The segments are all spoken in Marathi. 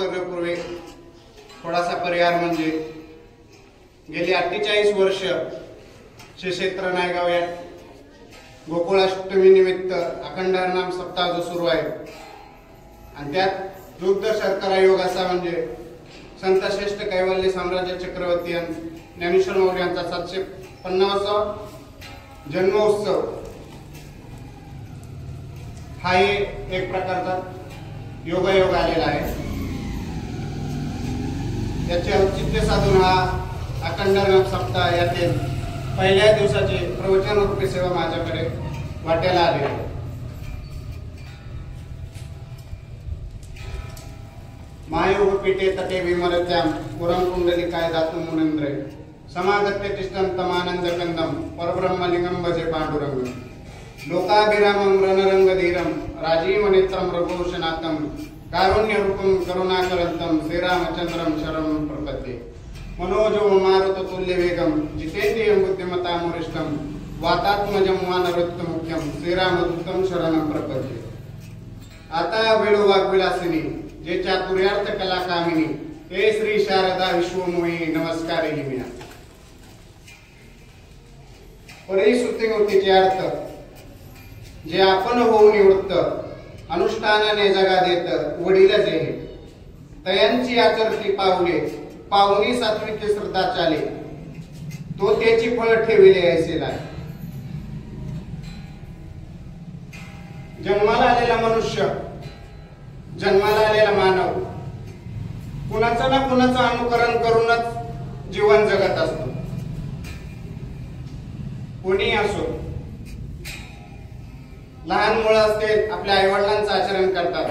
करण्यापूर्वी थोडासा परिहार म्हणजे गेली 48 वर्ष श्री क्षेत्र नायगाव या गोकुळाष्टमी निमित्त अखंड हरिनाम सप्ताह जो सुरू आहे आणि त्यात दुग्ध शर्करा योग असा म्हणजे संत श्रेष्ठ कैवल्य साम्राज्य चक्रवर्ती ज्ञानेश्वर माऊली यांचा 750वा जन्मोत्सव हा एक प्रकारचा योगायोग आलेला आहे। त्याचे औचित्य साधून हा अखंड हरिनाम सप्ताह यातील पहिल्या दिवसाची प्रवचन रूपी सेवा माझ्याकडे वाट्याला आली आहे। महायोग पीठे तटे विमरत्याम पुरम कुंडलिकाय धातु मुनिंद्रे समागत्य तिष्ठं तमानंद कंदम परब्रह्मलिंगम भजे पांडुरंग लोकाभिरामं रणरंगधीरं राजीवनेत्रं रघुभूषणातं कारुण्यरूपं करुणाकरन्तं श्रीरामचन्द्रं शरणं प्रपद्ये मनोजो मारुततुल्यवेगं जितेन्द्रियं बुद्धिमतामुरिष्टं वातात्मजं वानरत्नमुख्यं श्रीरामदूतं शरणं प्रपद्ये। आता वेळो वाग्विलासिनी जे चातुर्यार्थ कला कामिनी हे श्री शारदा विश्वमोही नमस्कार हिमिया। परिसुत्तीचे अर्थ जे आपण होऊन निवृत्त अनुष्ठानाने जगा देत वडील जे तयांची आचरती पावले पावनी सात्विक श्रद्धा चाले तो त्याची फळ ठेविले ऐसेला। जन्माला आलेला मनुष्य जन्माला आलेला मानव कुणाचं ना कुणाचं अनुकरण करूनच जीवन जगत असतो। कोणी असो लहान मुलं असतील आपल्या आई वडिलांचं आचरण करतात,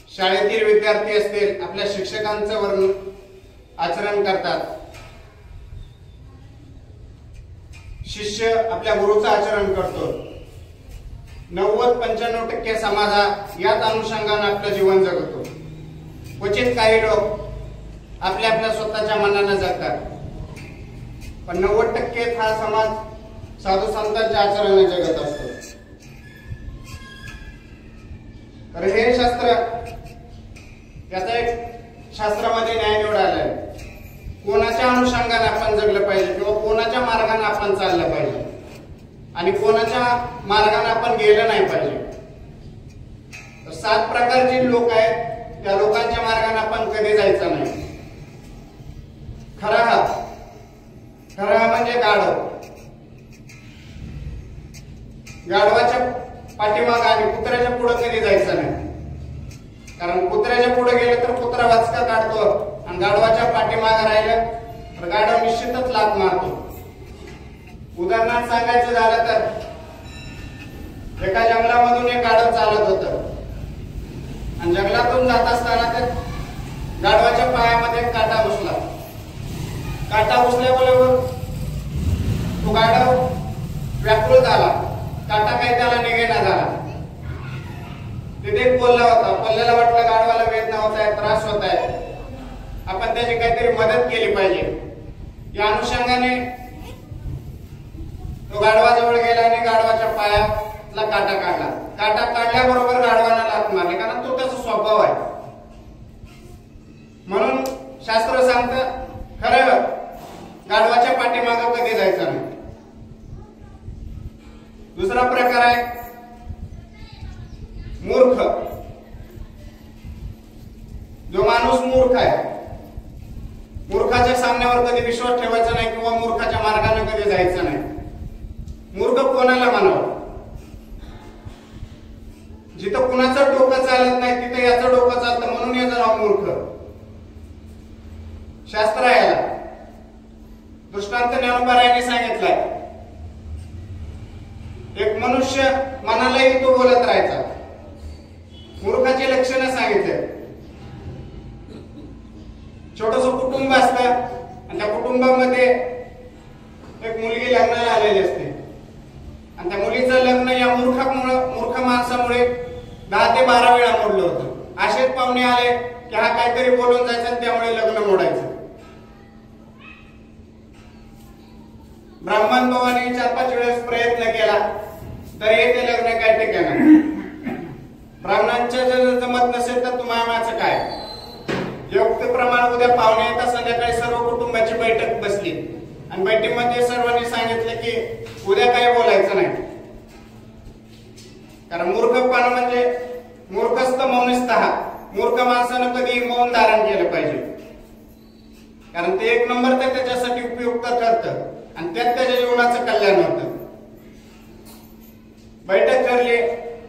शाळेतील विद्यार्थी असतील आपल्या शिक्षकांचं वर्ण आचरण करतात, शिष्य आपल्या गुरुचं आचरण करतो। 90-95% समाज याच अनुषंगाने आपलं जीवन जगतो। क्वचित काही लोक आपल्या आपल्या स्वतःच्या मनाने जगतात, पण 90% हा समाज साधू संतांच्या आचरणाने जगत असतो। तर हे शास्त्र याचा एक शास्त्रामध्ये न्याय निवड आलाय, कोणाच्या अनुषंगाने आपण जगलं पाहिजे किंवा कोणाच्या मार्गाने आपण चाललं पाहिजे आणि कोणाच्या मार्गाने आपण गेलं नाही पाहिजे। तर 7 प्रकारचे लोक आहेत, त्या लोकांच्या मार्गाने आपण कधी जायचं नाही। खरा हा म्हणजे गाढव, गाढवाच्या पाठीमाग आणि कुत्र्याच्या पुढे कधी जायचं नाही, कारण कुत्र्याच्या पुढे गेलं तर कुत्रा वाचका काढतो आणि गाढवाच्या पाठीमाग राहिलं तर गाढव निश्चितच लात मारतो। उदाहरणार्थ सांगायचं झालं तर एका जंगलामधून एक गाढव चालत होतं आणि जंगलातून जात असताना तर गाढवाच्या पायामध्ये काटा घुसला। काटा घुसल्याबरोबर तो गाढव व्याकुळ झाला, काटा काही त्याला निघेना झाला। तिथे कोल्हा होता, कोल्ह्याला वाटलं गाढवाला वेदना होत आहे, त्रास होत आहे, आपण त्याची काहीतरी मदत केली पाहिजे। या अनुषंगाने तो गाढवाजवळ गेला आणि गाढवाच्या पायाला काटा काढला। काटा काढल्याबरोबर गाढवाला लाथ मारली, कारण तो त्याचा स्वभाव आहे। म्हणून शास्त्र सांगतं खरं गाढवाच्या पाठीमागे कधी जायचं नाही। दुसरा प्रकार आहे मूर्ख। जो माणूस मूर्ख आहे, मूर्खाच्या सामन्यावर कधी विश्वास ठेवायचा नाही किंवा मूर्खाच्या मार्गाने कधी जायचं नाही। मूर्ख कोणाला म्हणावं? जिथं कुणाचं डोकं चालत नाही तिथं याचं डोकं चालतं, म्हणून याचं नाव मूर्ख। शास्त्र याला दृष्टांत ज्ञानोबारायांनी सांगितलाय, एक मनुष्य मनालाही तो बोलत राहायचा। मूर्खाची लक्षणं सांगितले, छोटस कुटुंब असतं आणि त्या कुटुंबामध्ये एक मुलगी लग्नाला आलेली असते आणि त्या मुलीचं लग्न या मूर्ख माणसामुळे 10 ते 12 वेळा मोडलं होतं। असेच पाहुणे आले की हा काहीतरी बोलून जायचं, त्यामुळे लग्न मोडायचं। ब्राह्मण भावाने 4-5 वेळेस प्रयत्न केला तरी ते लग्न काय ठिकाणी। ब्राह्मणांच्या जर जमत नसेल तर तुम्हाला काय त्याप्रमाणे उद्या पावणे येता संध्याकाळी सर्व कुटुंबाची बैठक बसली आणि बैठकीमध्ये सर्वांनी सांगितलं की उद्या काही बोलायचं नाही, कारण मूर्खपणा म्हणजे मूर्खस्थ मौनस्तः, मूर्ख माणसानं कधी मौन धारण केलं पाहिजे, कारण ते एक नंबर तर त्याच्यासाठी उपयुक्त ठरतं आणि त्यात त्याच्या जीवनाचं कल्याण होतं. बैठक ठरली,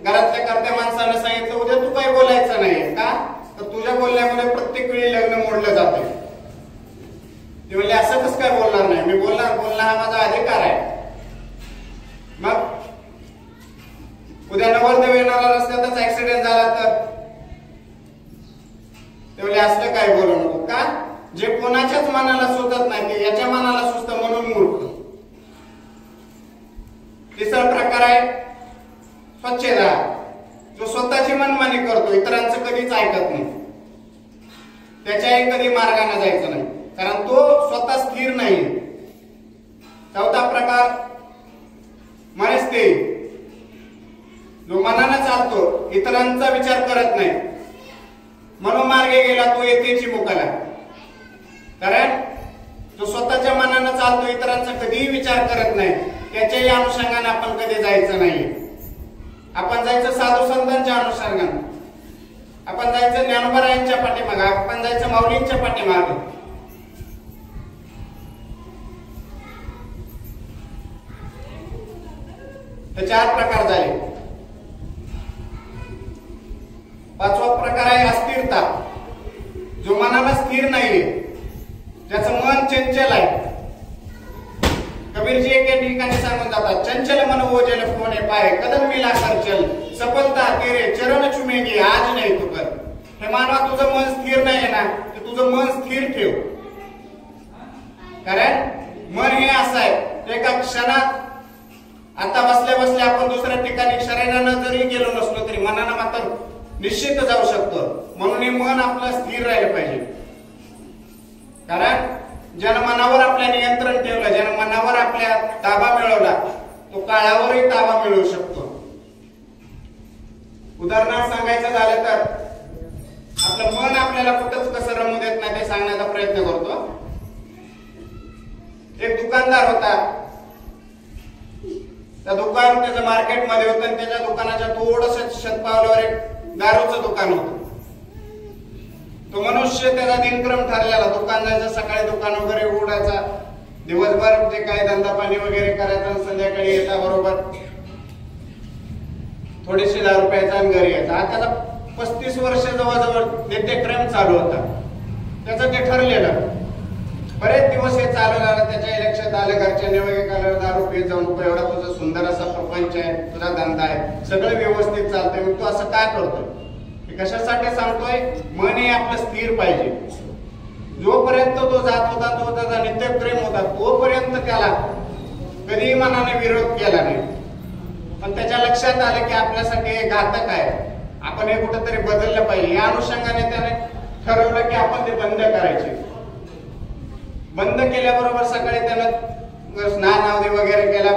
घरातल्या कर्त्या माणसानं सांगितलं उद्या तू काही बोलायचं नाही, का तर तुझ्या बोलण्यामुळे प्रत्येक वेळी लग्न मोडलं जातंय. ते म्हणले असं कसं काय बोलणार नाही, मी बोलणं हा माझा अधिकार आहे. मग उद्या नवरदेव येणारा रस्त्यातच ऍक्सिडेंट झाला तर ते म्हणले असलं काय बोलू नको, का जे कोणाच्याच मनाला सुचत नाही ते याच्या मनाला सुचतं म्हणून मूर्ख. तिसरा प्रकार आहे स्वच्छता, जो स्वतःची मनमानी करतो, इतरांचं कधीच ऐकत नाही, त्याच्याही कधी मार्गाने जायचं नाही, कारण तो स्वतः स्थिर नाही. चौथा प्रकार मनस्थिर, जो मनानं चालतो, इतरांचा विचार करत नाही, मनोमार्गे गेला तो येतेची मुकाला. कारण जो स्वतःच्या मनानं चालतो, इतरांचा कधीही विचार करत नाही, त्याच्याही अनुषंगाने आपण कधी जायचं नाही. आपण जायचं साधू संतांच्या अनुषंगाने, आपण जायचं ज्ञानोबारायांच्या पाठीमागे, आपण जायचं माऊलींच्या पाठीमागे. हे 4 प्रकार झाले. पाचवा प्रकार आहे अस्थिरता, जो मनाला स्थिर नाहीये, ज्याचं मन चंचल आहे. कबीरजी एके ठिकाणी सांगून जातात, चंचल मन ओझल कोणे पाय, कदम मिला कर चल, सफलता तेरे चरण चुमेगी आज नाही तू कर. हे मानवा, तुझं मन स्थिर नाहीये ना, तर तुझं मन स्थिर ठेव, कारण मन हे असं आहे एका क्षणात, आता बसल्या बसल्या आपण दुसऱ्या ठिकाणी शरीरानं जरी गेलो नसलो तरी मनानं मात्र निश्चित जाऊ शकतो. म्हणून हे मन आपलं स्थिर राहिलं पाहिजे, कारण ज्यानं मनावर आपल्या नियंत्रण ठेवलं, ज्यानं मनावर आपल्या ताबा मिळवला, तो काळावरही ताबा मिळवू शकतो. उदाहरणार्थ सांगायचं झालं तर आपलं मन आपल्याला कुठंच कसं रमू देत नाही ते सांगण्याचा प्रयत्न करतो. एक दुकानदार होता, त्या दुकान त्याचं मार्केटमध्ये होतं आणि त्याच्या दुकानाच्या थोडस शतपावलावर एक दारूचं दुकान होतं. तो मनुष्य त्याचा दिनक्रम ठरलेला, दुकान जायचं, सकाळी दुकान वगैरे उघडायचा, दिवसभर जे काही धंदा पाणी वगैरे करायचा, संध्याकाळी येता बरोबर थोडीशी दारू प्यायचा आणि घरी यायचा. हा त्याला 35 वर्ष जवळजवळ नित्यक्रम चालू होता, त्याचं ते ठरलेलं. बरेच दिवस हे चालू झालं, त्याच्या लक्षात आलं घरच्यांनी वगैरे काय दारू पीत जाऊ नको, एवढा तुझा सुंदर असा प्रपंच आहे, तुझा धंदा आहे, सगळं व्यवस्थित चालतंय, मग तू असं काय करतोय? कशासाठी सांगतोय? मन हे आपलं स्थिर पाहिजे. जोपर्यंत तो जात होता, तो त्याचा नित्यप्रेम होता, तोपर्यंत त्याला कधीही मनाने विरोध केला नाही. पण त्याच्या लक्षात आलं की आपल्यासाठी हे घातक आहे, आपण हे कुठेतरी बदललं पाहिजे. या अनुषंगाने त्याने ठरवलं की आपण ते बंद करायचे. बंद केल्याबरोबर सकाळी त्यानं स्नान आधी वगैरे केला,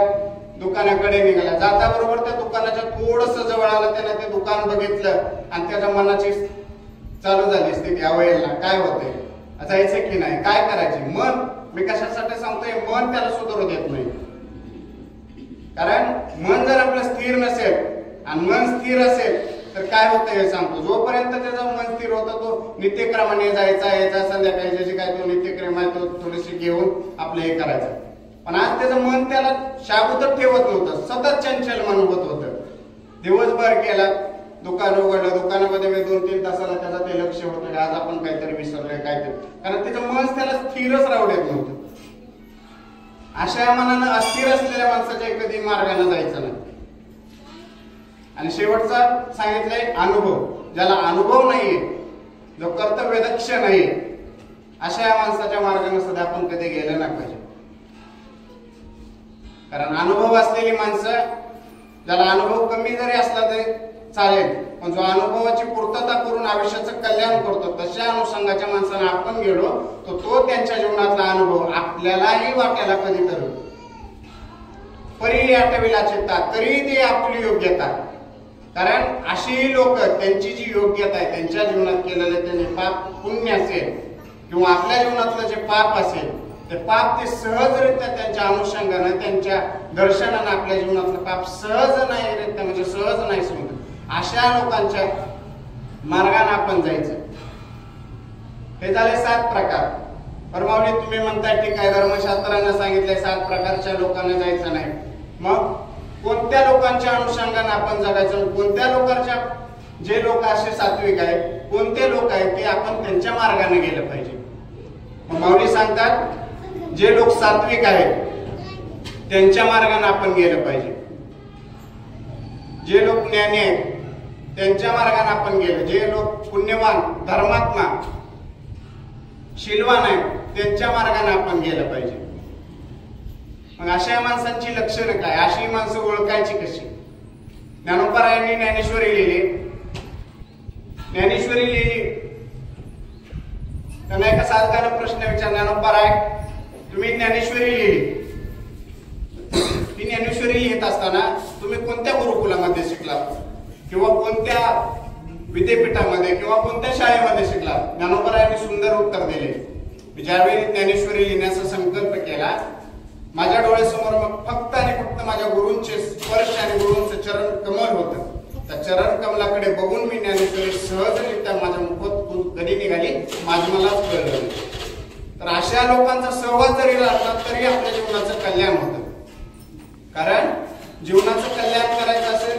दुकानाकडे निघाला. जाता बरोबर त्या दुकानाच्या थोडस जवळ आलं, त्याने ते दुकान बघितलं आणि त्याच्या मनाची चालू झाली स्थिती, अवयला काय होतंय, जायचं की नाही, काय करायचे. मन, मी कशासाठी सांगतोय, मन त्याला सुधारू देत नाही. कारण मन जर आपलं स्थिर नसेल आणि मन स्थिर असेल तर काय होतं हे सांगतो. जोपर्यंत त्याचं मन स्थिर होतं, तो नित्यक्रमाने जायचा यायचा, संध्याकाळी जे काय तो नित्यक्रम आहे तो थोडीशी घेऊन आपलं हे करायचं. पण आज त्याचं मन त्याला शाबूतच ठेवत नव्हतं, सतत चंचल मन होत होतं. दिवसभर केला, दुकान उघडलं, दुकानामध्ये 2-3 तासाला त्याचा ते लक्ष होतं, आज आपण काहीतरी विसरलोय काहीतरी, कारण त्याचं मन त्याला स्थिरच राहू देत नव्हतं. अशा मनानं अस्थिर असलेल्या माणसाच्या कधी मार्गाने जायचं नाही. आणि शेवटचा सांगितलंय अनुभव, ज्याला अनुभव नाहीये, जो कर्तव्यदक्ष नाहीये, अशा माणसाच्या मार्गाने सुद्धा आपण कधी गेलं नाही पाहिजे. कारण अनुभव असलेली माणसं, ज्याला अनुभव कमी जरी असला तरी चालेल, पण जो अनुभवाची पूर्तता करून आयुष्याचं कल्याण करतो, तशा अनुषंगाच्या माणसाला आपण गेलो तर तो त्यांच्या जीवनातला अनुभव आपल्यालाही वाटायला कधीतरी परी आठविला चित्ता तरी ते आपली योग्यता. कारण अशी लोक, त्यांची जी योग्यता आहे, त्यांच्या जीवनात केलेलं त्यांनी पाप पुण्य असेल किंवा आपल्या जीवनातलं जे पाप असेल ते पाप ते सहजरित्या त्यांच्या अनुषंगाने त्यांच्या दर्शनाने आपल्या जीवनातलं पाप सहज नाही म्हणजे सहज नाही समजत अशा लोकांच्या मार्गाने आपण जायचं. हे झाले 7 प्रकार. परमावली तुम्ही म्हणताय ठीक आहे, धर्मशास्त्रानं सांगितलंय 7 प्रकारच्या लोकांना जायचं नाही. मग कोणत्या लोकांच्या अनुषंगाने आपण जगायचं, कोणत्या लोकांच्या जे लोक असे सात्विक आहेत कोणते लोक आहेत ते आपण त्यांच्या मार्गाने गेलं पाहिजे. मग माऊली सांगतात जे लोक सात्विक आहेत त्यांच्या मार्गाने आपण गेलं पाहिजे. जे लोक ज्ञानी आहेत त्यांच्या मार्गाने आपण गेलो. जे लोक पुण्यवान धर्मात्मा शीलवान आहेत त्यांच्या मार्गाने आपण गेलं पाहिजे. मग अशा माणसांची लक्षणं काय, अशी माणसं ओळखायची कशी? ज्ञानोबरायांनी ज्ञानेश्वरी लिहिली. ज्ञानेश्वरी लिहिली त्यांना एका साधकाने प्रश्न विचारला, ज्ञानोबराय तुम्ही ज्ञानेश्वरी लिहिली, ती ज्ञानेश्वरी लिहित असताना तुम्ही कोणत्या गुरुकुलामध्ये शिकला किंवा कोणत्या विद्यापीठामध्ये किंवा कोणत्या शाळेमध्ये शिकला? ज्ञानोबरायांनी सुंदर उत्तर दिले. ज्यावेळी ज्ञानेश्वरी लिहिण्याचा संकल्प केला माझ्या डोळ्यासमोर मग फक्त आणि फक्त माझ्या गुरूंचे स्पर्श आणि गुरूंचे चरण कमल होतं. त्या चरण कमलाकडे बघून मी ज्ञानेश्वरी सहजरित्या माझ्या मुखात कधी निघाली माझं मलाच कळलं. तर अशा लोकांचा सहवास जरी राहिला तरी आपल्या जीवनाचं कल्याण होतं. कारण जीवनाचं कल्याण करायचं असेल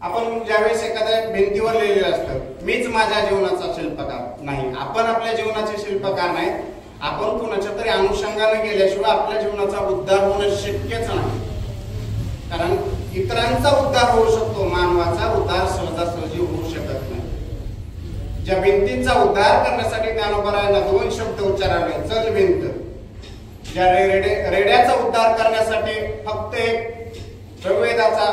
आपण ज्यावेळेस एखाद्या भिंतीवर लिहिलेलं असतं मीच माझ्या जीवनाचा शिल्पकार नाही, आपण आपल्या जीवनाचे शिल्पकार नाही. आपण कुणाच्या तरी अनुषंगाने गेल्याशिवाय आपल्या जीवनाचा उद्धार होणं शक्यच नाही. कारण इतरांचा उद्धार होऊ शकतो, मानवाचा उद्धार सहजासहजी होऊ शकत नाही. ज्या भिंतींचा उद्धार करण्यासाठी ज्ञानोबरायांना 2 शब्द उच्चारावे, चल भिंत. ज्या रेड्याचा उद्धार करण्यासाठी फक्त एक ऋग्वेदाचा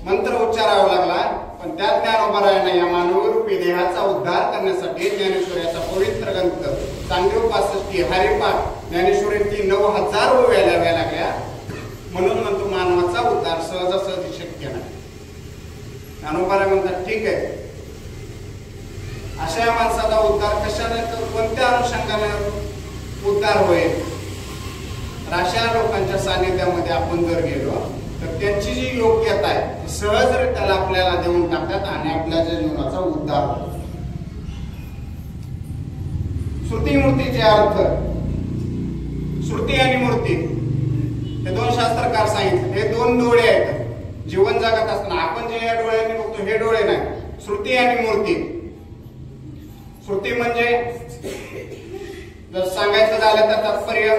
मंत्र उच्चारावा लागला, पण त्या ज्ञानोबरायांना या मानवी रूपी देहाचा उद्धार करण्यासाठी ज्ञानेश्वरीचा पवित्र ग्रंथ चांगदेव 65 हरिपाठ ज्ञानेश्वरी 9000 ओव्या लिहाव्या लागल्या. म्हणून म्हणतो मानवाचा उद्धार सहजासहजी शक्य नाही. ज्ञानोबराय म्हणतात ठीक आहे, अशा माणसाचा उद्धार कशाने कोणत्या अनुषंगाने उद्धार होईल? अशा लोकांच्या सानिध्यामध्ये आपण जर गेलो तर त्यांची जी योग्यता आहे ती सहजरित्या आपल्याला देऊन टाकतात आणि आपल्या जीवनाचा उद्धार होतो. श्रुती मूर्तीचे अर्थ, श्रुती आणि मूर्ती हे 2 शास्त्रकार सांगितले. हे 2 डोळे आहेत. जीवन जगत असताना आपण जे या डोळ्यांनी बघतो हे डोळे नाही, श्रुती आणि मूर्ती. श्रुती म्हणजे जर सांगायचं झालं तर तात्पर्य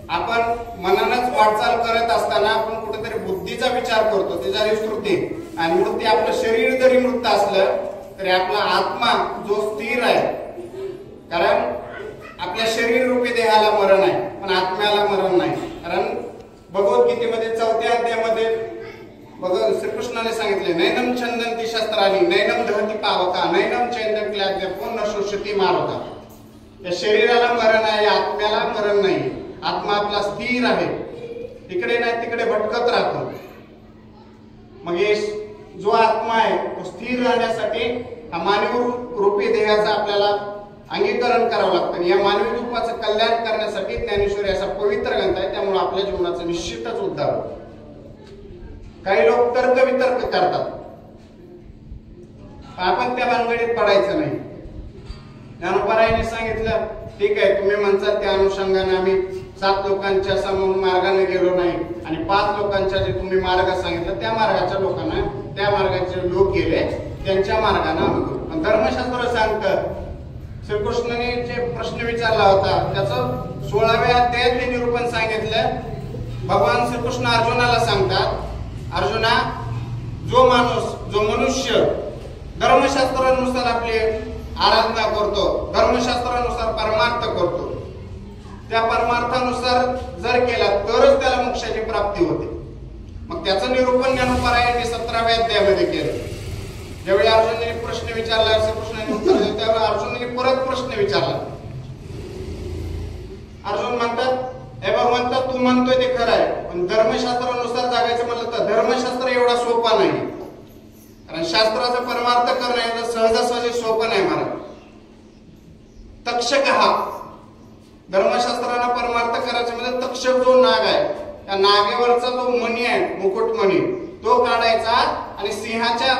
आपण मनानच वाटचाल करत असताना आपण कुठेतरी बुद्धीचा विचार करतो, ती झाली श्रुती. आणि मूर्ती आपलं शरीर जरी मृत असलं तरी आपला आत्मा जो स्थिर आहे. कारण आपल्या शरीर रूपी देहाला मरण आहे पण आत्म्याला मरण नाही. कारण भगवद्गीतेमध्ये 4थ्या अध्यायामध्ये श्रीकृष्णाने सांगितले नैनम छंदंती शस्त्रानी नैनम दहती पावका नैनम चैंदम क्लाद्य पूर्ण शोषती मारका. या शरीराला मरण आहे, या आत्म्याला मरण नाही. आत्मा आपला स्थिर आहे, तिकडे नाही तिकडे भटकत राहतो. मग जो आत्मा आहे तो स्थिर राहण्यासाठी हा मानवी रूपी देहाचा आपल्याला अंगीकरण करावं लागतं. या मानवी रूपाचं कल्याण करण्यासाठी ज्ञानेश्वरी असा पवित्र ग्रंथ आहे. त्यामुळे आपल्या जीवनाचा निश्चितच उद्धार होतो. काही लोक तर्क वितर्क करतात, आपण त्या भानगडीत पडायचं नाही. ज्ञानोबरायांनी सांगितलं ठीक आहे, तुम्ही म्हणतात त्या अनुषंगाने आम्ही 7 लोकांच्या समोर मार्गाने गेलो नाही आणि 5 लोकांच्या जे तुम्ही मार्ग सांगितलं त्या मार्गाच्या लोकांना त्या मार्गाचे लोक गेले त्यांच्या मार्गाने आम्ही गेलो. पण धर्मशास्त्र सांगतं श्रीकृष्णाने जे प्रश्न विचारला होता त्याचं 16व्या अध्यायात ते निरूपण सांगितलं. भगवान श्रीकृष्ण अर्जुनाला सांगतात अर्जुना जो माणूस जो मनुष्य धर्मशास्त्रानुसार आपली आराधना करतो, धर्मशास्त्रानुसार परमार्थ करतो, त्या परमार्थानुसार जर केला तरच त्याला मोक्षाची प्राप्ती होते. मग त्याचं निरूपण ज्ञानोबरायांनी 17व्या अध्यायामध्ये केलं. ज्यावेळी अर्जुनाने प्रश्न विचारला श्रीकृष्णाने उत्तर दिलं त्यावेळी अर्जुनाने परत प्रश्न विचारला. अर्जुन म्हणतात हे भगवंता तू म्हणतोय ते खरं आहे, पण धर्मशास्त्रानुसार जगायचं म्हणलं तर धर्मशास्त्र एवढा सोपा नाही. कारण शास्त्राचा परमार्थ करणं सहजासहजी सोपं नाही महाराज. तर तक्षक हा धर्मशास्त्राला परमार्थ करायचा म्हणजे तक्षक जो नाग आहे त्या नागेवरचा जो मणी आहे मुकुटमणी तो काढायचा आणि सिंहाच्या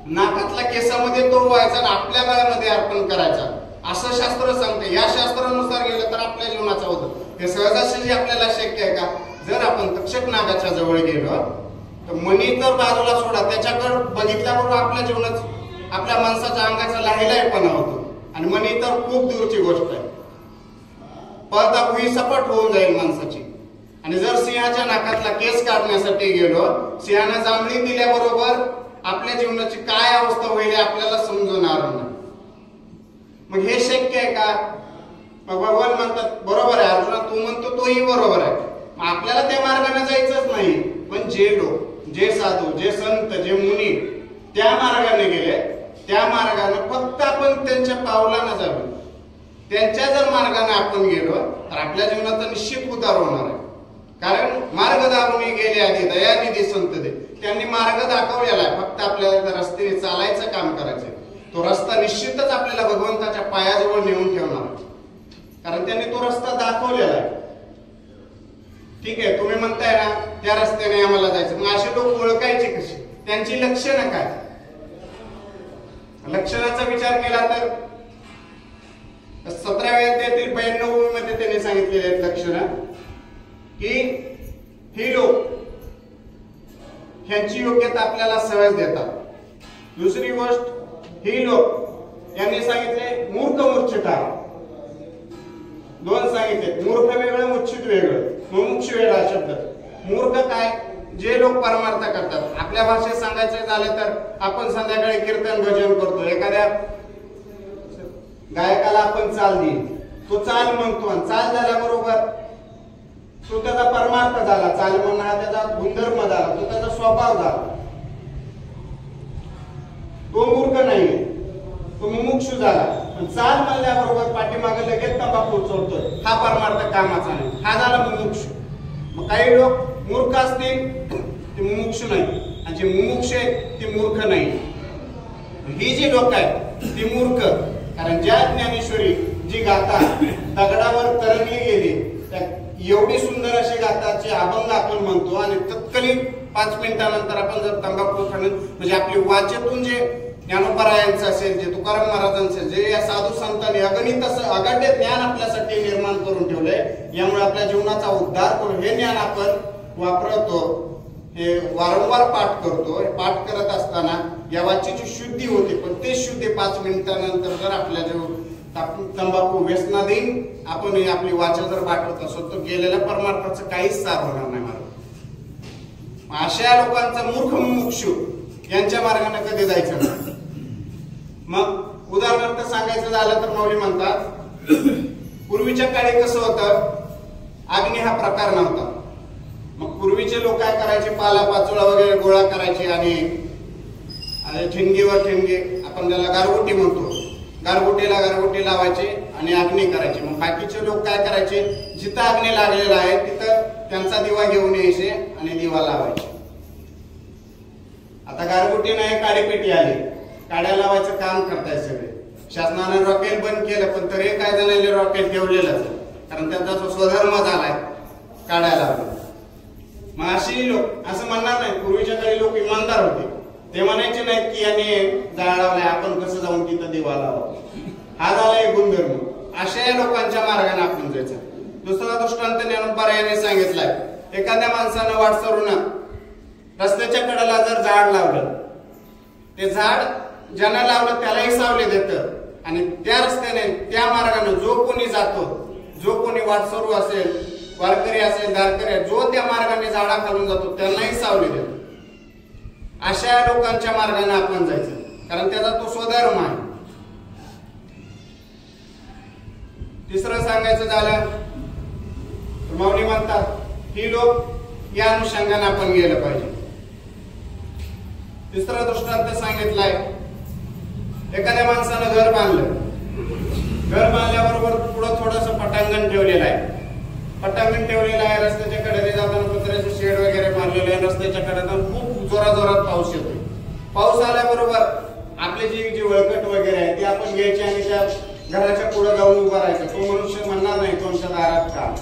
नाकातल्या केसामध्ये तो व्हायचा आणि आपल्या गळ्यामध्ये अर्पण करायचा असं शास्त्र सांगते। या शास्त्रानुसार गेलं तर आपल्या जीवनाचा होतं हे सहजासहजी आपल्याला शक्य आहे का? जर आपण तक्षक नागाच्या जवळ गेलो तर मणी तर बाजूला सोडा त्याच्याकडे बघितल्याबरोबर आपल्या जीवनात आपल्या माणसाच्या अंगाचा लाहिलाहीपणा होतो आणि मणी तर खूप दूरची गोष्ट आहे। पळता भुई सपाट होऊन जाईल माणसाची। आणि जर सिंहाच्या नाकातला केस काढण्यासाठी गेलो सिंहाने जांभळी दिल्याबरोबर आपल्या जीवनाची काय अवस्था होईल आपल्याला समजणार नाही। मग हे शक्य आहे का? मग भगवान म्हणतात बरोबर आहे अर्जुना तू म्हणतो तोही बरोबर आहे। मग आपल्याला त्या मार्गाने जायचंच नाही पण जे लोक जे साधू जे संत जे मुनी त्या मार्गाने गेले त्या मार्गाने फक्त आपण त्यांच्या पावलाने जावे त्यांच्या जर मार्गाने आपण गेलो तर आपल्या जीवनाचा निश्चित उद्धार होणार आहे। कारण मार्ग दाखवून गेले आधी दयानिधी संत दे त्यांनी मार्ग दाखवलेला आहे फक्त आपल्याला रस्त्याने चालायचं काम करायचं तो रस्ता निश्चितच आपल्याला भगवंताच्या पायाजवळ नेऊन ठेवणार कारण त्यांनी तो रस्ता दाखवलेला आहे। ठीक आहे तुम्ही म्हणताय ना त्या रस्त्याने आम्हाला जायचं मग असे लोक ओळखायचे कसे त्यांची लक्षणं काय? लक्षणाचा विचार केला तर 17व्या अध्यायातील 92 मध्ये त्यांनी सांगितलेले आहेत लक्षणं की ही लोक ह्यांची योग्यता आपल्याला सहज देतात। दुसरी गोष्ट ही लोक यांनी सांगितले मूर्ख मूर्छिता दोन सांगितले मूर्ख वेगळं मूर्छित वेगळं मुमुक्ष वेगळा शब्द। मूर्ख काय जे लोक परमार्थ करतात आपल्या भाषेत सांगायचं झालं तर आपण संध्याकाळी कीर्तन भजन करतो एखाद्या गायकाला आपण चाल देईल तो चाल म्हणतो आणि चाल झाल्याबरोबर तो त्याचा परमार्थ झाला चाल म्हणणं हा त्याचा गुणधर्म झाला तो त्याचा स्वभाव झाला तो मूर्ख नाही तो मुमुक्षु झाला पण चाल म्हणल्याबरोबर पाठीमागे लगेच तंबाखू चोरतोय हा परमार्थ कामाचा नाही हा झाला मुमुक्षु। मग काही लोक मूर्ख असतील ते मुमुक्षु नाही आणि जे मुमुक्ष आहेत ते मूर्ख नाही। ही जी लोक आहेत ती मूर्ख कारण ज्या ज्ञानेश्वरी जी गाथा दगडावर तरंगली गेली एवढी सुंदर अशी गाथाची अभंग आपण म्हणतो आणि तत्कालीन 5 मिनिटानंतर आपण जर तंबाखू खाणं म्हणजे आपली वाचेतून जे ज्ञानोपरायांचं असेल जे तुकाराम महाराजांचं जे या साधू संतांनी अगणित असं अगाढ्य ज्ञान आपल्यासाठी निर्माण करून ठेवलंय यामुळे आपल्या जीवनाचा उद्धार करून हे ज्ञान आपण वापरतो हे वारंवार पाठ करतो हे पाठ करत असताना या वाचेची शुद्धी होते पण ते शुद्धी 5 मिनिटानंतर जर आपल्या जीवन तंबाखू व्यसनाधीन आपण आपली वाचा जर वाटत असो तर गेलेल्या परमार्थाचं काहीच सार होणार नाही मला। अशा लोकांचा मूर्ख मुमुक्षु यांच्या मार्गाने कधी जायचं नाही। मग उदाहरणार्थ सांगायचं झालं तर माऊली म्हणतात पूर्वीच्या काळी कसं होतं अग्नी हा प्रकार नव्हता मग पूर्वीचे लोक काय करायचे पालापाचोळा वगैरे गोळा करायचे आणि ठिणगीवर ठिणगी आपण त्याला गारगोटी म्हणतो गारगोटीला गारगोटी लावायचे आणि अग्नी करायचे। मग बाकीचे लोक काय करायचे जिथं अग्नी लागलेला आहे तिथं त्यांचा दिवा घेऊन यायचे आणि दिवा लावायचे। आता गारगोटी नाही काडीपेटी आली काड्या लावायचं काम करताय सगळे शासनाने रॉकेल बंद केलं पण तरी काय जणांनी रॉकेल ठेवलेलंच कारण त्यांचा स्वधर्म झालाय काड्या लावणं। मग अशी लोक असं म्हणणार नाही पूर्वीच्या काळी लोक इमानदार होते ते म्हणायचे नाहीत की यांनी जाळ लावलाय आपण कसं जाऊन तिथं दिवा लावा हा झाला एक गुणधर्म। अशा लोकांच्या मार्गाने आपण जायचं। दुसरा दृष्टांत ज्ञानोपरायाने सांगितलाय एखाद्या माणसानं वाटसरून रस्त्याच्या कडेला जर झाड लावलं ते झाड ज्यानं लावलं त्यालाही सावली देतं आणि त्या रस्त्याने त्या मार्गाने जो कोणी जातो जो कोणी वाटसरू असेल वारकरी असेल दारकरी जो त्या मार्गाने झाडा खालून जातो त्यांनाही सावली देतो। अशा लोकांच्या मार्गाने आपण जायचं कारण त्याचा तो स्वधर्म आहे। तिसरं सांगायचं झालं तर माऊली म्हणतात ही लोक या अनुषंगाने आपण गेलं पाहिजे। तिसरा दृष्टांत सांगितलाय एखाद्या माणसानं घर बांधलं घर बांधल्याबरोबर पुढं थोडस पटांगण ठेवलेलं आहे पटांगण ठेवलेलं आहे रस्त्याच्या कडेने जाताना पत्र्याचे शेड वगैरे मारलेले आहे रस्त्याच्या कडेने खूप जोरात पाऊस येतोय पाऊस आल्याबरोबर आपली जी वळकट वगैरे आहे ती आपण घ्यायची आणि त्या घराच्या पुढे जाऊन उभा राहायचं, तो मनुष्य म्हणणार नाही तुमच्या दारात काम.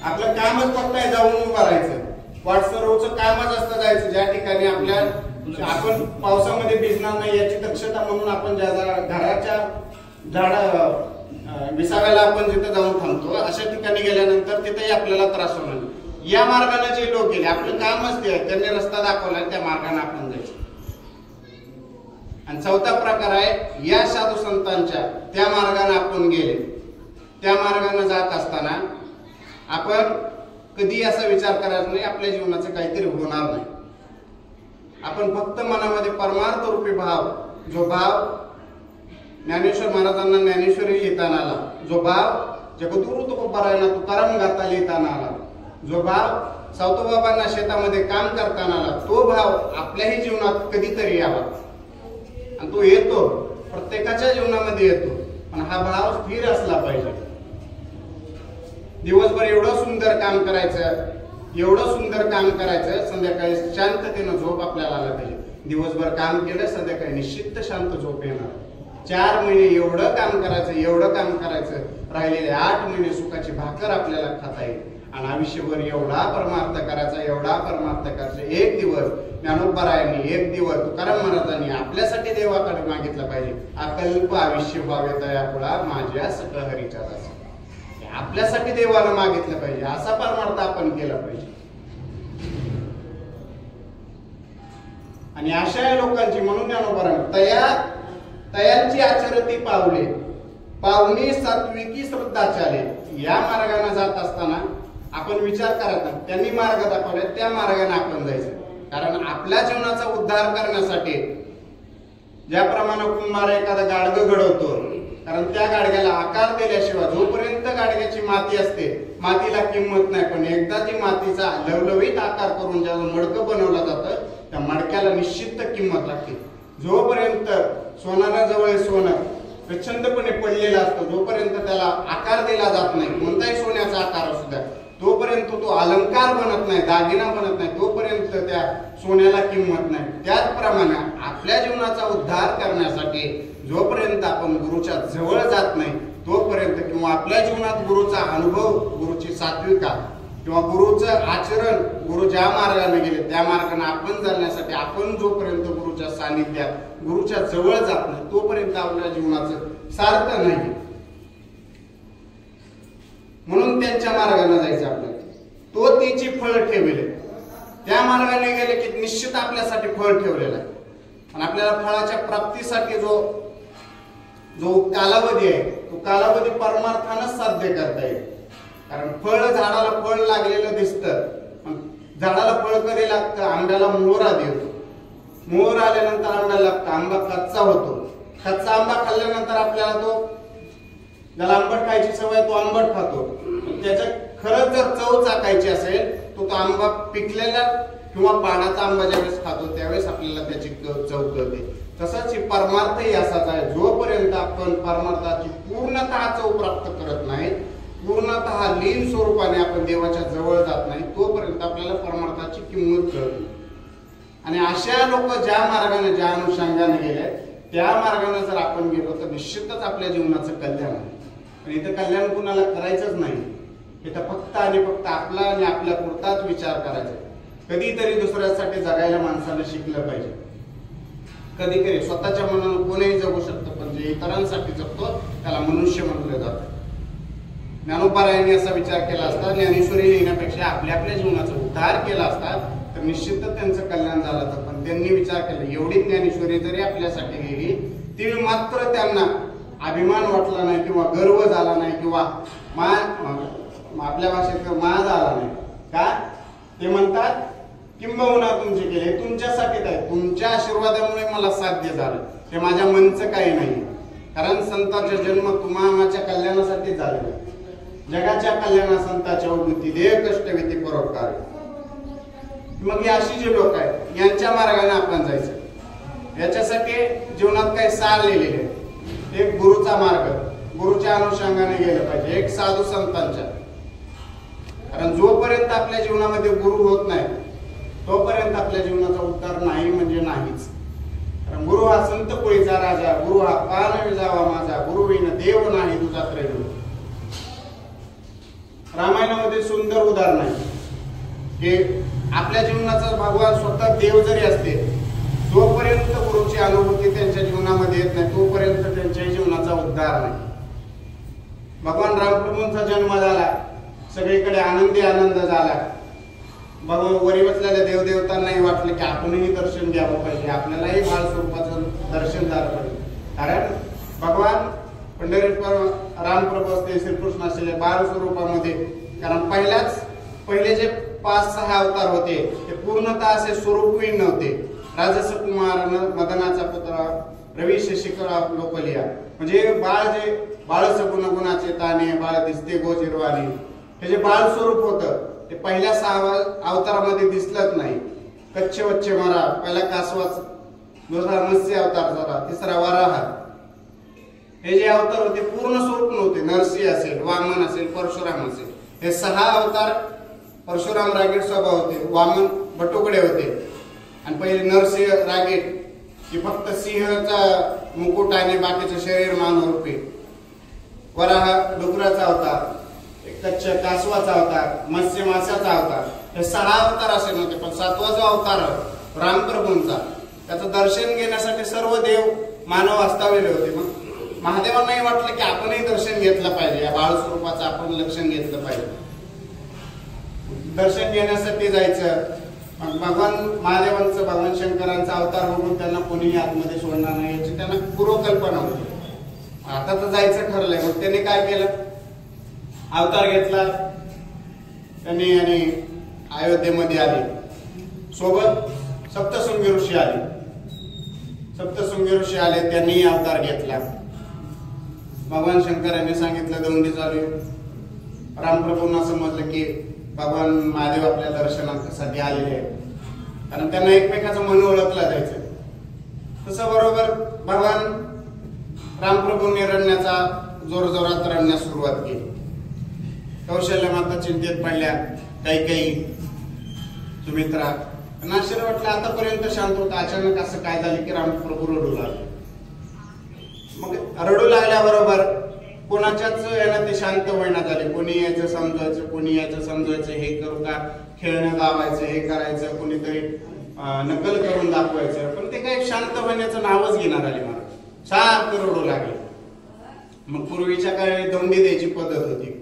आपलं कामच फक्त आहे जाऊन उभा राहायचं. व्हॉट्सअपचं कामच असतं जायचं ज्या ठिकाणी आपण पावसामध्ये भिजणार नाही याची दक्षता म्हणून आपण ज्या घराच्या विसाव्याला आपण जिथे जाऊन थांबतो अशा ठिकाणी गेल्यानंतर तिथेही आपल्याला त्रास होणार. या मार्गाने जे लोक गेले आपलं कामच ते, त्यांनी रस्ता दाखवला त्या मार्गाने आपण जायचं. आणि चौथा प्रकार आहे या साधू संतांच्या त्या मार्गाने आपण गेले. त्या मार्गाने जात असताना आपण कधी असा विचार करायचा नाही आपल्या जीवनाचं काहीतरी होणार नाही. आपण फक्त मनामध्ये परमार्थ रूपी भाव, जो भाव ज्ञानेश्वर महाराजांना ज्ञानेश्वरी लिहिताना आला, जो भाव जगद्गुरु तुकोबारायांना तुकाराम गाता लिहिताना आला, जो भाव सावतोबाबांना शेतामध्ये काम करताना आला, तो भाव आपल्याही जीवनात कधीतरी यावा. आणि तो येतो, प्रत्येकाच्या जीवनामध्ये येतो, पण हा भाव स्थिर असला पाहिजे. दिवसभर एवढं सुंदर काम करायचं, एवढं सुंदर काम करायचं, संध्याकाळी शांततेनं झोप आपल्याला आला पाहिजे. दिवसभर काम केलं, संध्याकाळी निश्चित शांत झोप येणार. 4 महिने एवढं काम करायचं, एवढं काम करायचं, राहिलेले 8 महिने सुखाची भाकर आपल्याला खाता येईल. आणि आयुष्यभर एवढा परमार्थ करायचा, एवढा परमार्थ करायचा. एक दिवस ज्ञानोबारायांनी, एक दिवस तुकाराम महाराजांनी आपल्यासाठी देवाकडे मागितलं पाहिजे, अकल्प आयुष्य व्हावे दयापुळा माझ्या सकळ हरीच्या दासा. आपल्यासाठी देवाला मागितलं पाहिजे, असा परमार्थ आपण केला पाहिजे. आणि अशा लोकांची म्हणून ज्ञानोबारांनी तयांची आचरती पावले पावनी सात्विकी श्रद्धाचार्य या मार्गाने जात असताना आपण विचार करायचा, त्यांनी मार्ग दाखवले त्या मार्गाने आपण जायचं. कारण आपल्या जीवनाचा उद्धार करण्यासाठी ज्याप्रमाणे कुंभार एखादा गाडगं घडवतो, कारण त्या गाडग्याला आकार दिल्याशिवाय जोपर्यंत गाडग्याची माती असते मातीला किंमत नाही, पण एकदा ती मातीचा लवलवीत आकार करून ज्या मडकं बनवलं जातं त्या मडक्याला निश्चित किंमत लागते. जोपर्यंत सोनाला जवळ सोनं प्रचंडपणे पडलेला असतो, जोपर्यंत त्याला आकार दिला जात नाही, कोणताही सोन्याचा आकार असू द्या, तोपर्यंत तो अलंकार बनत नाही, दागिना बनत नाही, तोपर्यंत त्या सोन्याला किंमत नाही. त्याचप्रमाणे आपल्या जीवनाचा उद्धार करण्यासाठी जोपर्यंत आपण गुरुच्या जवळ जात नाही तोपर्यंत, किंवा आपल्या जीवनात गुरुचा अनुभव, गुरुची सात्विका किंवा गुरुचं आचरण, गुरु ज्या मार्गाने गेले त्या मार्गाने आपण चालण्यासाठी आपण जोपर्यंत गुरुच्या सानिध्यात, गुरुच्या जवळ जात नाही तोपर्यंत आपल्या जीवनाचं सार्थ नाही. म्हणून त्यांच्या मार्गाने जायचं आपल्याला. तो त्याची फळ ठेवले, त्या मार्गाने गेले की निश्चित आपल्यासाठी फळ ठेवलेलं आहे. आणि आपल्याला फळाच्या प्राप्तीसाठी जो कालावधी आहे तो कालावधी परमार्थानच साध्य करता येईल. कारण फळ, झाडाला फळ लागलेलं दिसतं, झाडाला फळ कधी लागतं, आंब्याला मोहर आधी होतो, मोहर आल्यानंतर आंब्याला लागतं, आंबा कच्चा होतो, कच्चा आंबा खाल्ल्यानंतर आपल्याला तो, ज्याला आंबट खायची सवय तो आंबट खातो. त्याच्या खरंच जर चव चाकायची असेल तो आंबा पिकलेला किंवा पानाचा आंबा ज्यावेळेस खातो त्यावेळेस आपल्याला त्याची चव कळते. तसंच परमार्थही असाच आहे. जोपर्यंत आपण परमार्थाची पूर्णतः चव प्राप्त करत नाही, पूर्णतः लीन स्वरूपाने आपण देवाच्या जवळ जात नाही, तोपर्यंत आपल्याला परमार्थाची किंमत कळत नाही. आणि अशा लोक ज्या मार्गाने, ज्या अनुषंगाने गेले त्या मार्गाने जर आपण गेलो तर निश्चितच आपल्या जीवनाचं कल्याण आहे. पण इथं कल्याण कुणाला करायचंच नाही, इथं फक्त आणि फक्त आपला आणि आपल्या पुरताच विचार करायचा. कधीतरी दुसऱ्यासाठी जगायला माणसानं शिकलं पाहिजे. कधी कधी स्वतःच्या मनानं कोणीही जगू शकतं, पण जे इतरांसाठी जगतो त्याला मनुष्य म्हटलं जातं. ज्ञानोबारायांनी असा विचार केला असता, ज्ञानेश्वरी लिहिण्यापेक्षा आपल्या आपल्या जीवनाचा उद्धार केला असता तर निश्चितच त्यांचं कल्याण झालं असतं. पण त्यांनी विचार केला, एवढी ज्ञानेश्वरी जरी आपल्यासाठी लिहिली ती मात्र त्यांना अभिमान वाटला नाही किंवा गर्व झाला नाही किंवा आपल्या भाषेत माज आला नाही. का ते म्हणतात, किंबहुना तुमचे केले तुमच्यासाठी काय, तुमच्या आशीर्वादामुळे मला साध्य झालं, ते माझ्या मनचं काही नाही. कारण संतांचा जन्म तुम्हाच्या कल्याणासाठी झालेला, जगाच्या कल्याणा संतांच्या उन्नती देव कष्टविती परोपकार. मग ही अशी जे लोक आहेत यांच्या मार्गाने आपण जायचं. याच्यासाठी जीवनात काही सार लिहिलेले, एक गुरुचा मार्ग, गुरुच्या अनुषंगाने गेलं पाहिजे, एक साधू संतांच्या. कारण जोपर्यंत आपल्या जीवनामध्ये गुरु होत नाही तोपर्यंत आपल्या जीवनाचा उद्धार नाही म्हणजे नाहीच. कारण गुरु हा संत कोळीचा राजा, गुरु हा पान विजावा माझा, गुरु विन देव नाही तुझा त्रैलोक. रामायणामध्ये सुंदर उदाहरण आहे की आपल्या जीवनाचा भगवान स्वतः देव जरी असते, जोपर्यंत गुरुची अनुभूती त्यांच्या जीवनामध्ये येत नाही तोपर्यंत त्यांच्या जीवनाचा उद्धार नाही. भगवान रामप्रभूंचा जन्म झाला, सगळीकडे आनंदी आनंद झाला. भगवान वरी बसलेल्या देवदेवतांनाही वाटलं की आपणही दर्शन घ्यावं पाहिजे, आपल्यालाही बाळ स्वरूपाचं दर्शन झालं पाहिजे. कारण भगवान पंढरीत रामप्रभू असते, श्रीकृष्ण असलेले बाळ स्वरूपामध्ये. कारण पहिले जे 5-6 अवतार होते ते पूर्णतः असे स्वरूपहीन नव्हते. राजस कुमार, मदनाचा पुत्र, रवी शशिकळा लोकलिया, म्हणजे बाळ सगुण गुणाचे ताने, बाळ दिसते गोजिरवाणी, हे जे बाळ स्वरूप होतं ते पहिल्या 6 अवतारामध्ये दिसलंच नाही. कच्छ वच्चे मरा, पहिला कासवाच, दुसरा मत्स्य अवतार झाला, तिसरा वराह. हे जे अवतार होते पूर्ण स्वरूप नव्हते. नरसिंह असेल, वामन असेल, परशुराम असेल, हे 6 अवतार. परशुराम रागीट स्वभाव होते, वामन बटुकडे होते, आणि पहिले नरसिंह रागीट की फक्त सिंहाचा मुकुट आणि बाकीचं शरीर मानवरूपी. वराह डुकराचा अवतार, कच्छ कासवाचा अवतार, मत्स्य माशाचा अवतार. हे 6 अवतार असे नव्हते. पण 7वा जो अवतार रामप्रभूंचा, त्याचं दर्शन घेण्यासाठी सर्व देव मानव अस्तावलेले होते. मग महादेवांनाही वाटलं की आपणही दर्शन घेतलं पाहिजे, या बाळ स्वरूपाचं आपण लक्षण घेतलं पाहिजे. दर्शन घेण्यासाठी जायचं. भगवान महादेवांचं, भगवान शंकरांचा अवतार बघून त्यांना कोणीही आतमध्ये सोडणार नाही याची त्यांना पूर्वकल्पना होती. आता तर जायचं ठरलंय. मग त्यांनी काय केलं, अवतार घेतला त्यांनी आणि अयोध्येमध्ये आले. सोबत सप्तशृंगी ऋषी आले. सप्तशृंगी ऋषी आले, त्यांनी अवतार घेतला. भगवान शंकरांनी सांगितलं दौंडी चालू. रामप्रभूंना समजलं की भगवान महादेव आपल्या दर्शनासाठी आलेले आहेत, कारण त्यांना एकमेकाचं मन ओळखला जायचं. तसं बरोबर भगवान रामप्रभूंनी रडण्याचा जोरजोरात रडण्यास सुरुवात केली. कौशल्य माता चिंतेत पडल्या, काही सुमित्रा. आश्चर्य वाटलं, आतापर्यंत शांत होता, अचानक असं काय झालं की रामप्रभू रडू लागले. मग रडू लागल्याबरोबर कोणाच्याच याला ते शांत होईना झाले. कोणी याचं समजायचं, कोणी याचं समजायचं, हे करू का, खेळणं लावायचं, हे करायचं, कोणीतरी नकल करून दाखवायचं, पण ते काही शांत होण्याचं नावच घेणार आले. मला सारखं रडू लागले. मग पूर्वीच्या काळी दौंडी द्यायची पद्धत होती.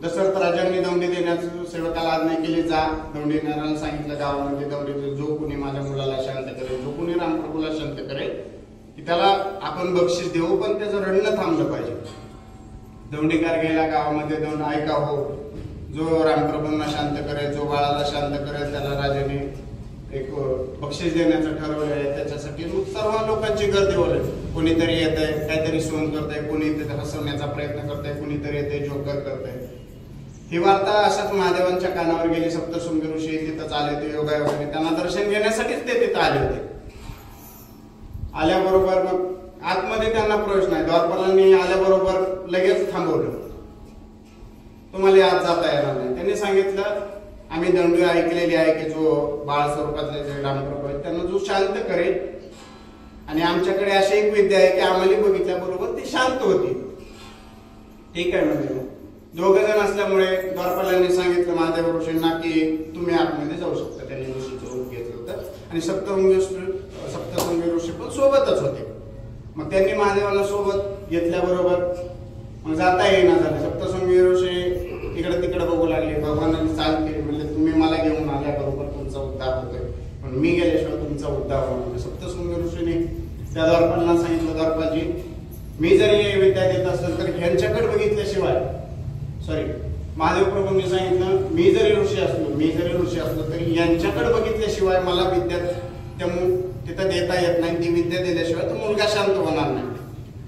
दशरथ राजांनी दौंडी देण्याचं सेवकाला आज्ञा केली, जा दौंडी देण्याला सांगितलं गावामध्ये दौंडी, जो कोणी माझ्या मुलाला शांत करेल, जो कोणी रामप्रभूला शांत करेल की त्याला आपण बक्षीस देऊ, पण त्याचं रडणं थांबलं पाहिजे. दौंडीकार गेला गावामध्ये, दौंड ऐका हो, जो रामप्रभूंना शांत करेल, जो बाळाला शांत करेल त्याला राजाने एक बक्षीस देण्याचं ठरवलं आहे. त्याच्यासाठी सर्व लोकांची गर्दी होईल. कोणीतरी येत आहे, काहीतरी सोन करत आहे, कोणी हसवण्याचा प्रयत्न करत आहे, कोणीतरी येते जोकर करत आहे. ही वार्ता अशाच महादेवांच्या कानावर गेली. सप्तशृंगी ऋषी तिथंच आले होते योगायोगाने, त्यांना दर्शन घेण्यासाठीच ते तिथं आले होते. आल्याबरोबर मग आतमध्ये त्यांना प्रवेश नाही. द्वारपालांनी आल्याबरोबर लगेच थांबवलं, तुम्हाला आत जाता येणार नाही. त्यांनी सांगितलं, आम्ही दौंडी ऐकलेली आहे की जो बाळ स्वरूपातले जे रामप्रभू आहेत त्यांना जो शांत करेल, आणि आमच्याकडे अशी एक विद्या आहे की आम्हाला बघितल्याबरोबर ती शांत होती. ठीक आहे म्हणजे दोघ जण असल्यामुळे द्वारपालांनी सांगितलं महादेव ऋषींना की तुम्ही आतमध्ये जाऊ शकता. त्यांनी ऋषीचं रूप घेतलं होतं आणि सप्तशृंगी ऋषी पण सोबतच होते. मग त्यांनी महादेवाला सोबत घेतल्याबरोबर मग जाता येईना झालं. सप्तशृंगी ऋषी इकडे तिकडे बघू लागले. भगवानांनी चाल केली, म्हणजे तुम्ही मला घेऊन आल्याबरोबर तुमचा उद्धार होतोय, पण मी गेल्याशिवाय तुमचा उद्धार होणार. सप्तशृंगी ऋषीने त्या द्वारपालांना सांगितलं, द्वारपालजी मी जरी हे विद्या देत असेल तर ह्यांच्याकडे बघितल्याशिवाय, महादेव प्रभूंनी सांगितलं, मी जरी ऋषी असलो तरी यांच्याकडे बघितल्याशिवाय मला विद्या तिथं देता येत नाही. ती विद्या दिल्याशिवाय तो मुलगा शांत होणार नाही.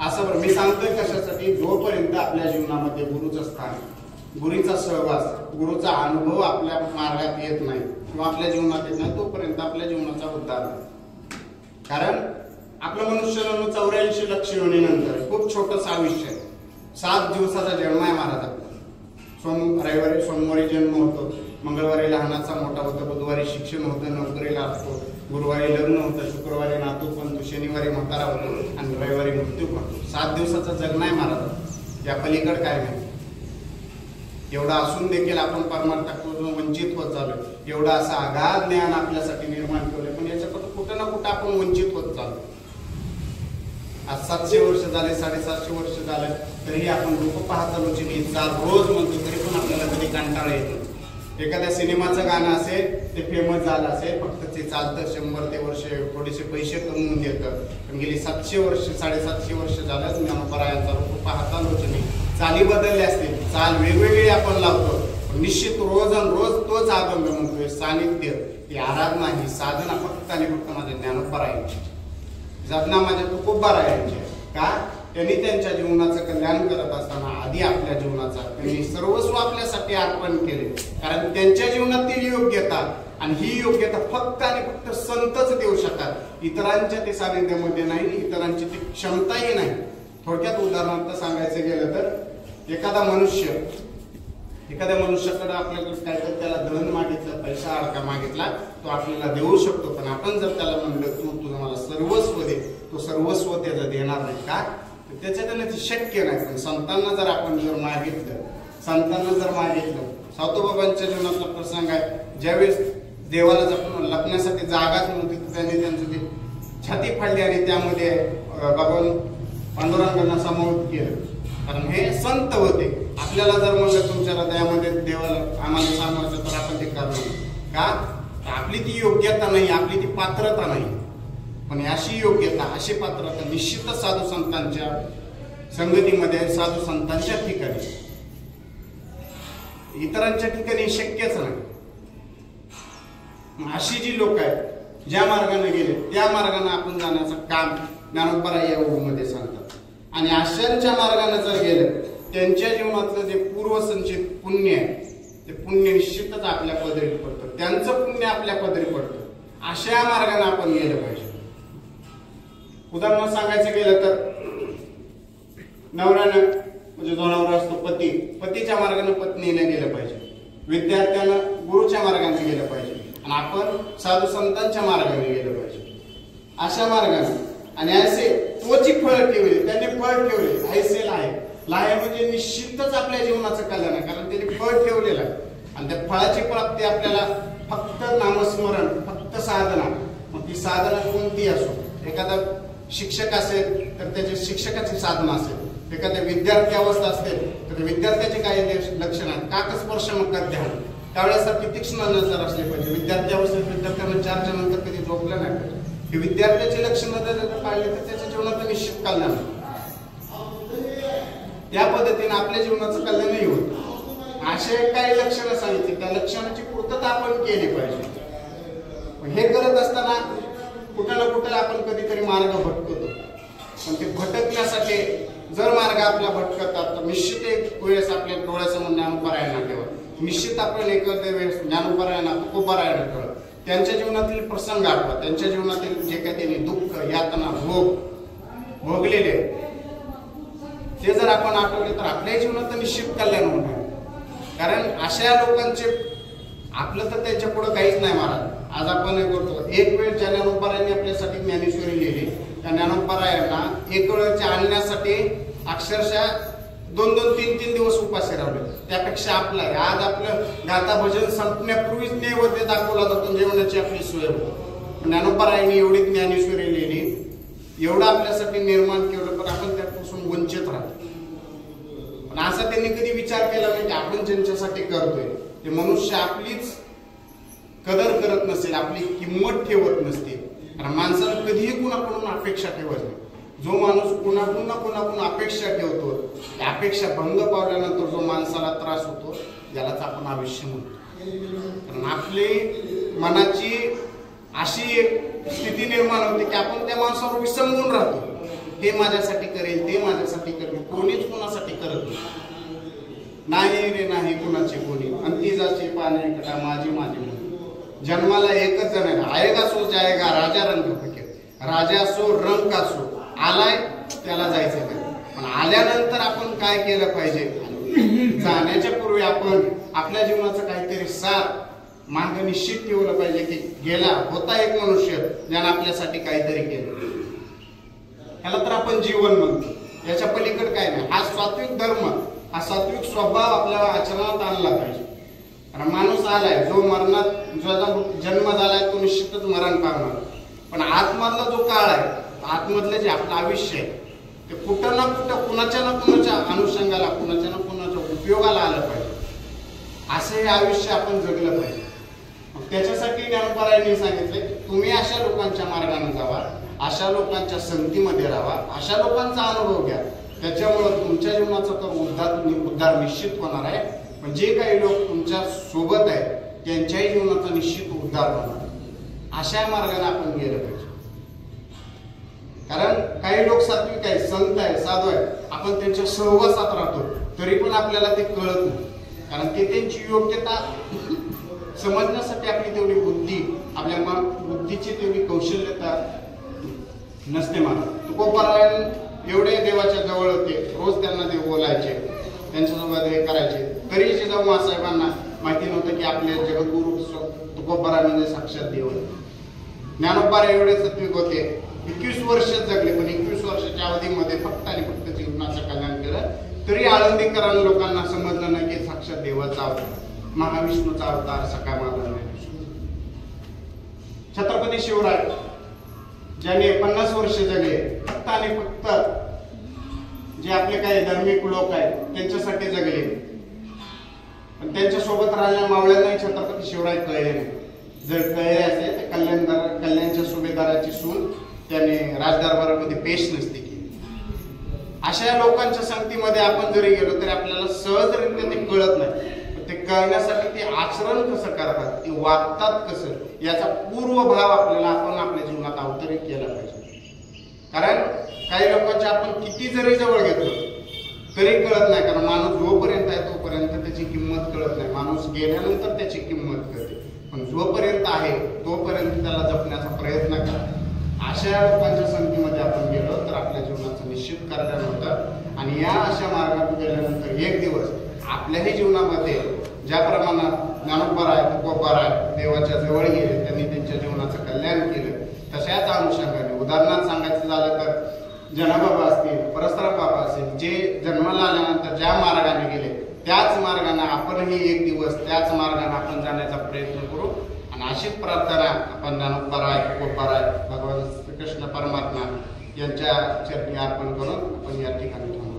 असं मी सांगतोय कशासाठी, जोपर्यंत आपल्या जीवनामध्ये गुरुचं स्थान, गुरुचा सहवास, गुरुचा अनुभव आपल्या मार्गात येत नाही किंवा आपल्या जीवनात येत नाही, तोपर्यंत आपल्या जीवनाचा उद्धार नाही. कारण आपलं मनुष्य 84 लक्ष योनीनंतर खूप छोटंसं आयुष्य आहे. 7 दिवसाचा जन्म आहे महाराज. सोमवारी जन्म होतो, मंगळवारी लहानाचा मोठा होतो, बुधवारी शिक्षण होतं, नोकरीला असतो, गुरुवारी लग्न होतं, शुक्रवारी नातू पण तो, शनिवारी म्हातारा होतो आणि रविवारी मृत्यू पडतो. 7 दिवसाचं जग नाही महाराज, या पलीकडे काय नाही. एवढा असून देखील आपण परमार्थापासून वंचित होत चाललो. एवढा असा अगाध ज्ञान आपल्यासाठी निर्माण केलंय, पण याच्यापासून कुठं ना कुठं आपण वंचित होत चाललो. आज 700 वर्ष झाले, 750 वर्ष झाले, तरीही आपण रूप पाहत आलो चाल रोज म्हणतो, तरी पण आपल्याला कधी कंटाळा येतो. एखाद्या सिनेमाचं गाणं असेल, ते फेमस झालं असेल, फक्त ते चालतं 100 ते वर्ष, थोडेसे पैसे कमवून देतं, पण गेली 700 वर्ष 750 वर्ष झालं ज्ञानोबरायांचा रूप पाहत आलो. चाली बदलले असतील, चाल वेगवेगळी आपण लावतो, निश्चित रोज तोच आगम्य म्हणतोय सानिध्य, ही आराधना, ही साधना फक्त आणि फक्त माझ्या ज्ञानोबरायांची, साधना माझ्या तुकोबारायांची. का? त्यांनी त्यांच्या जीवनाचं कल्याण करत असताना आधी आपल्या जीवनाचा त्यांनी सर्वस्व आपल्यासाठी अर्पण केले. कारण त्यांच्या जीवनातील योग्यता आणि ही योग्यता फक्त आणि फक्त संतच देऊ शकतात. इतरांच्या ते सानिध्यामध्ये नाही, इतरांची ती क्षमताही नाही. थोडक्यात उदाहरणार्थ सांगायचं गेलं तर एखाद्या मनुष्याकडे आपल्याकडे काय तर त्याला धन मागितलं, पैसा अडका मागितला, तो आपल्याला देऊ शकतो. पण आपण जर त्याला म्हणलं तू तुझं मला सर्वस्व दे, तो सर्वस्व त्याचं देणार नाही. का? त्याच्याकडनं ते शक्य नाही. पण संतांना जर आपण मागितलं, सावतोबाबांच्या जीवनातला प्रसंग आहे. ज्यावेळेस देवाला जपून लपण्यासाठी जागाच नव्हती, त्यांनी त्यांचं ती छाती फाडली आणि त्यामध्ये भगवान पांडुरंगांना समावित केलं. कारण हे संत होते. आपल्याला जर म्हणलं तुमच्या हृदयामध्ये देवाला आम्हाला सांगायचं, तर आपण ते करणार. का? आपली ती योग्यता नाही, आपली ती पात्रता नाही. पण अशी योग्यता, अशी पात्रता निश्चितच साधू संतांच्या संगतीमध्ये, साधू संतांच्या ठिकाणी, इतरांच्या ठिकाणी शक्यच नाही. अशी जी लोक आहेत ज्या मार्गाने गेले त्या मार्गाने आपण जाण्याचं काम ज्ञानोबा या ओळीमध्ये सांगतात. आणि अशांच्या मार्गाने जर गेलं, त्यांच्या जीवनातलं जे पूर्वसंचित पुण्य आहे, ते पुण्य निश्चितच आपल्या पदरी पडतं, त्यांचं पुण्य आपल्या पदरी पडतं. अशा मार्गाने आपण गेलं पाहिजे. उदाहरण सांगायचं गेलं तर नवऱ्यानं, म्हणजे जो नवरा असतो पती, पतीच्या मार्गाने पत्नीने गेलं पाहिजे. विद्यार्थ्यानं गुरुच्या मार्गाने गेलं पाहिजे. आणि आपण साधू संतांच्या मार्गाने गेलं पाहिजे. अशा मार्गाने आणि असे तोची फळ ठेवले, त्यांनी फळ ठेवले. ऐसे लाहे म्हणजे निश्चितच आपल्या जीवनाचं कल्याण आहे. कारण त्यांनी फळ ठेवलेलं आहे. आणि त्या फळाची प्राप्ती आपल्याला फक्त नामस्मरण, फक्त साधना. मग ती साधना कोणती असो, एखादा शिक्षक असेल तर त्याची शिक्षकाची साधना असेल, एखाद्या विद्यार्थी अवस्था असेल तर विद्यार्थ्याचे काही लक्षण आहेत. काकस्पर्श मकर ध्यान, त्यावेळेसाठी तीक्ष्ण नजर असली पाहिजे. विद्यार्थी अवस्थेत विद्यार्थ्यांना 4च्या नंतर कधी झोपलं नाही पाहिजे. हे विद्यार्थ्याची लक्षणं जर पाळली तर त्याच्या जीवनात निश्चित कल्याण. त्या पद्धतीने आपल्या जीवनाचं कल्याणही होतं. असे काही लक्षणं सांगितली, त्या लक्षणाची पूर्तता आपण केली पाहिजे. हे करत असताना कुठं ना कुठं आपण कधीतरी मार्ग भटकतो. पण ते भटकण्यासाठी जर मार्ग आपला भटकतात तर निश्चित एक वेळेस आपल्या डोळ्यासमोर ज्ञानोबरायांना ठेवा. निश्चित आपण एखाद्या वेळेस ज्ञानोबरायांना, तुकोबारायांना ठेवा. त्यांच्या जीवनातील प्रसंग आठवा, त्यांच्या जीवनातील जे काही त्यांनी दुःख, यातना, भोगलेले ते जर आपण आठवले तर आपल्या जीवनात निश्चित कल्याण होणार. कारण अशा लोकांचे आपलं तर त्यांच्या पुढे काहीच नाही महाराज. आज आपण हे करतो. एक वेळ ज्या ज्ञानोबरायांनी आपल्यासाठी ज्ञानेश्वरी लिहिली, त्या ज्ञानोबरायांना एक वेळच्या आणण्यासाठी अक्षरशः 2-2, 3-3 दिवस उपाशी राहिले. त्यापेक्षा आपला आज आपलं गाथा भजन संपण्यापूर्वीच नैवेद्य दाखवला जातो, जेवणाची आपली सोय होती. ज्ञानोबरायांनी एवढी ज्ञानेश्वरी लिहिली, एवढं आपल्यासाठी निर्माण केलं, पण आपण त्यापासून वंचित राहतो. पण असा त्यांनी कधी विचार केला नाही की आपण ज्यांच्यासाठी करतोय ते मनुष्य आपलीच कदर करत नसेल, आपली किंमत ठेवत नसते. कारण माणसाला कधीही कुणाकडून अपेक्षा ठेवत नाही. जो माणूस कुणाकडून अपेक्षा ठेवतो, त्या अपेक्षा भंग पावल्यानंतर जो माणसाला त्रास होतो यालाच आपण आयुष्य म्हणतो. कारण आपली मनाची अशी एक स्थिती निर्माण होते की आपण त्या माणसावर विसंबून राहतो. हे माझ्यासाठी करेल, ते माझ्यासाठी करेल, कोणीच कोणासाठी करत नाही रे, नाही कुणाचे कोणी. अंतिजाचे पाने कटा माझी म्हणून जन्माला एकच जण आहे, आएगा सो जाएगा, राजा रंग फकीर. राजा असो, रंग असो, आलाय त्याला जायचं काय. पण आल्यानंतर आपण काय केलं पाहिजे, जाण्याच्या पूर्वी आपण आपल्या जीवनाचं काहीतरी सार मार्ग निश्चित ठेवलं पाहिजे की गेला होता एक मनुष्य ज्याने आपल्यासाठी काहीतरी केलं, याला तर आपण जीवन म्हणतो, याच्या पलीकडे काय नाही. हा सात्विक धर्म, हा सात्विक स्वभाव आपल्या आचरणात आणला पाहिजे. कारण माणूस आलाय जो मरणात, ज्याचा जन्म झालाय तो निश्चितच मरण पावणार, पण आतमधला जो काळ आहे, आतमधलं जे आपलं आयुष्य आहे ते कुठं ना कुठं कुणाच्या ना कुणाच्या अनुषंगाला, कुणाच्या ना कुणाच्या उपयोगाला आलं पाहिजे. असं हे आयुष्य आपण जगलं पाहिजे. त्याच्यासाठी ज्ञानोबारायांनी सांगितले तुम्ही अशा लोकांच्या मार्गाने जावा, अशा लोकांच्या संगतीमध्ये राहा, अशा लोकांचा अनुभव घ्या, त्याच्यामुळे तुमच्या जीवनाचा तर उद्धार निश्चित होणार आहे. पण जे काही लोक तुमच्या सोबत आहेत त्यांच्याही जीवनाचा निश्चित उद्धार होणार. अशा मार्गाने आपण गेलं पाहिजे. कारण काही लोक सात्विक आहे, संत आहे, साधू आहे, आपण त्यांच्या सहवासात राहतो तरी पण आपल्याला ते कळत नाही. कारण ते त्यांची योग्यता समजण्यासाठी आपली तेवढी बुद्धी, आपल्या बुद्धीची तेवढी कौशल्यता नसते. मला तुकोबारायण एवढे देवाच्या जवळ होते, रोज त्यांना देव बोलायचे, त्यांच्यासोबत हे करायचे, तरी जिजाऊ साहेबांना माहिती नव्हतं की आपले जगद्गुरु तुकोबाराय म्हणजे साक्षात देव. ज्ञानोबाराय एवढे सात्विक होते, 21 वर्ष जगले, पण 21 वर्षाच्या अवधीमध्ये फक्त आणि फक्त जीवनाचं कल्याण केलं. तरी आळंदीकरण लोकांना समजलं नाही की साक्षात देवाचा अवतार, महाविष्णूचा अवतार सखा मानला नाही. छत्रपती शिवराय ज्याने 50 वर्ष जगले, फक्त आणि फक्त जे आपले काही धार्मिक लोक आहेत त्यांच्यासाठी जगले, पण त्यांच्या सोबत राहिल्या मावळ्यांनाही छत्रपती शिवराय कळले नाही. जर कळले असेल तर कल्याणच्या सुभेदाराची सून त्याने राजदरबारामध्ये पेश नसते केली. अशा लोकांच्या संगतीमध्ये आपण जरी गेलो तरी आपल्याला सहजरित्या ते कळत नाही. ते कळण्यासाठी ते आचरण कसं करतात, ते वागतात कसं, याचा पूर्वभाव आपल्याला आपण आपल्या जीवनात अवतरित केला पाहिजे. कारण काही लोकांच्या आपण किती जरी जवळ घेतलो तरी कळत नाही. कारण माणूस जोपर्यंत आहे तोपर्यंत त्याची किंमत कळत नाही, माणूस गेल्यानंतर त्याची किंमत कळते. पण जोपर्यंत आहे तोपर्यंत त्याला जपण्याचा प्रयत्न करा. अशा लोकांच्या संगतीमध्ये आपण गेलो तर आपल्या जीवनाचं निश्चित कल्याण होतं. आणि या अशा मार्गात गेल्यानंतर एक दिवस आपल्याही जीवनामध्ये ज्याप्रमाणे ज्ञानोबाराय तुकोबाराय देवाच्या जवळ गेले, त्यांनी त्यांच्या जीवनाचं कल्याण केलं, तशाच अनुषंगाने उदाहरणार्थ सांगायचं झालं तर जनाबाबा असतील, परसराम बाबा असतील, जे जन्माला आल्यानंतर ज्या मार्गाने गेले त्याच मार्गाने आपणही एक दिवस त्याच मार्गाने आपण जाण्याचा प्रयत्न करू. आणि अशीच प्रार्थना आपण ज्ञानोबाराय तुकोबाराय भगवान श्रीकृष्ण परमात्मा यांच्या चरणी अर्पण करून आपण या ठिकाणी थांबू.